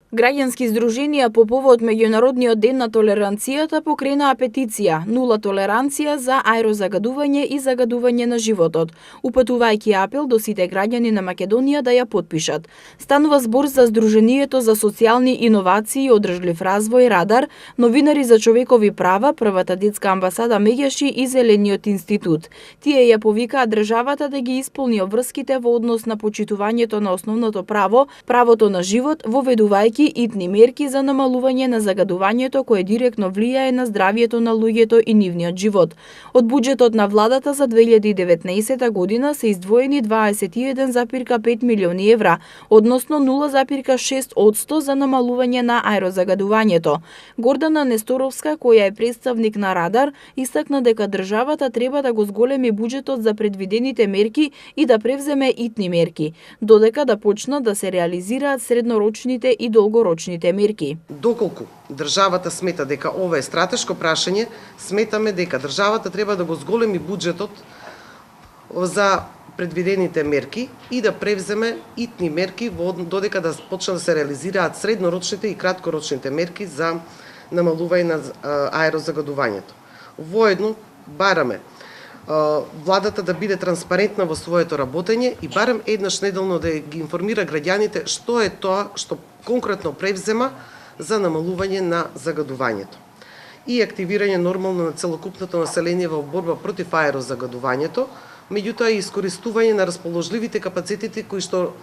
Граѓански здруженија по повод Меѓународниот ден на толеранцијата покренаа петиција "Нула толеранција за аерозагадување и загадување на животот", упатувајќи апел до сите граѓани на Македонија да ја потпишат. Станува збор за Здруженијето за социјални иновации и одржлив развој Радар, Новинари за човекови права, Првата детска амбасада Меѓаши и Зелениот институт. Тие ја повикаа државата да ги исполни обврските во однос на почитувањето на основното право, правото на живот, воведувајќи итни мерки за намалување на загадувањето кое директно влијае на здравјето на луѓето и нивниот живот. Од буџетот на владата за 2019 година се издвоени 21,5 милиони евра, односно 0,6% за намалување на аерозагадувањето. Гордана Несторовска, која е представник на Радар, истакна дека државата треба да го зголеми буџетот за предвидените мерки и да превземе итни мерки, додека да почнат да се реализираат среднорочните и долгорочните мерки. Доколку државата смета дека ова е стратешко прашање, сметаме дека државата треба да го зголеми буџетот за предвидените мерки и да превземе итни мерки додека да почнат да се реализираат среднорочните и краткорочните мерки за намалување на аерозагадувањето. Воедно бараме владата да биде транспарентна во своето работење и барем еднаш неделно да ги информира граѓаните што е тоа што конкретно превзема за намалување на загадувањето и активирање нормално на целокупното население во борба против аерозагадувањето, меѓутоа и искористување на расположливите капацитети кои што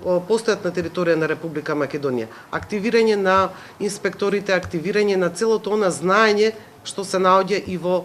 постојат на територија на Република Македонија, активирање на инспекторите, активирање на целото она знаење што се наоѓа и во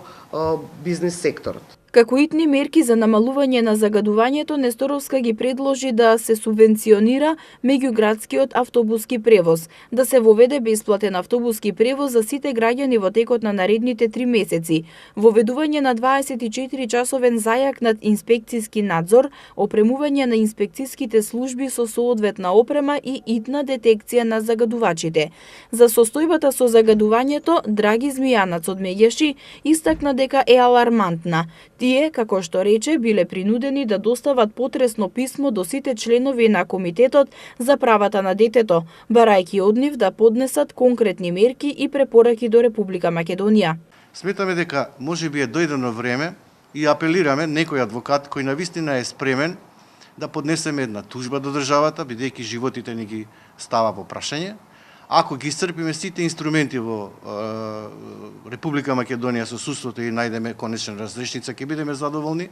бизнис секторот. Како итни мерки за намалување на загадувањето, Несторовска ги предложи да се субвенционира меѓуградскиот автобуски превоз, да се воведе бесплатен автобуски превоз за сите граѓани во текот на наредните 3 месеци, воведување на 24-часовен зајак над инспекциски надзор, опремување на инспекциските служби со соодветна опрема и итна детекција на загадувачите. За состојбата со загадувањето, Драги Змијанац од Меѓаши истакна дека е алармантна. Тие, како што рече, биле принудени да достават потресно писмо до сите членови на Комитетот за правата на детето, барајќи од нив да поднесат конкретни мерки и препораки до Република Македонија. Сметаме дека можеби е дојдено време и апелираме некој адвокат кој навистина е спремен да поднесеме една тужба до државата, бидејќи животите ни ги става во прашање. Ако ги исцрпиме сите инструменти во Република Македонија со судството и најдеме конечна разрешница, ќе бидеме задоволни.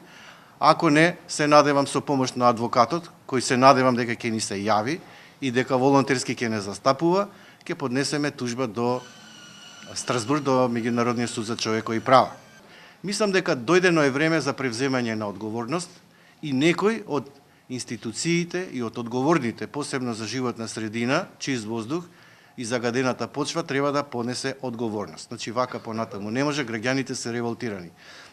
Ако не, се надевам со помош на адвокатот, кој се надевам дека ќе ни се јави и дека волонтерски ќе не застапува, ќе поднесеме тужба до Страсбург, до Меѓународниот суд за човекови права. Мислам дека дојдено е време за превземање на одговорност и некој од институциите и од одговорните, посебно за животна средина, чист воздух и загадената почва, треба да понесе одговорност. Значи, вака понатаму не може, граѓаните се револтирани.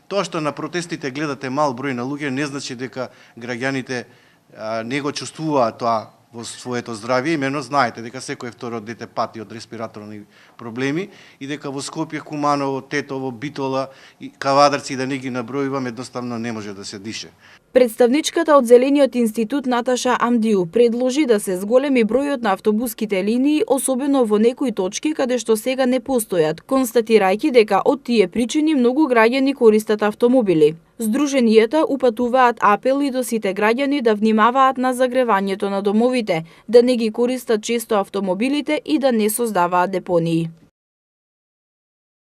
Тоа што на протестите гледате мал број на луѓе, не значи дека граѓаните не го чувствуваат тоа во своето здравје. Имено знаете дека секој второ дете пати од респираторни проблеми и дека во Скопје, Куманово, Тетово, Битола и Кавадарци, да не ги набројувам, едноставно не може да се дише. Представничката од Зелениот институт Наташа Амдиу предложи да се зголеми бројот на автобуските линии, особено во некои точки каде што сега не постојат, констатирајќи дека од тие причини многу граѓани користат автомобили. Здруженијата упатуваат апели до сите граѓани да внимаваат на загревањето на домовите, да не ги користат често автомобилите и да не создаваат депонии.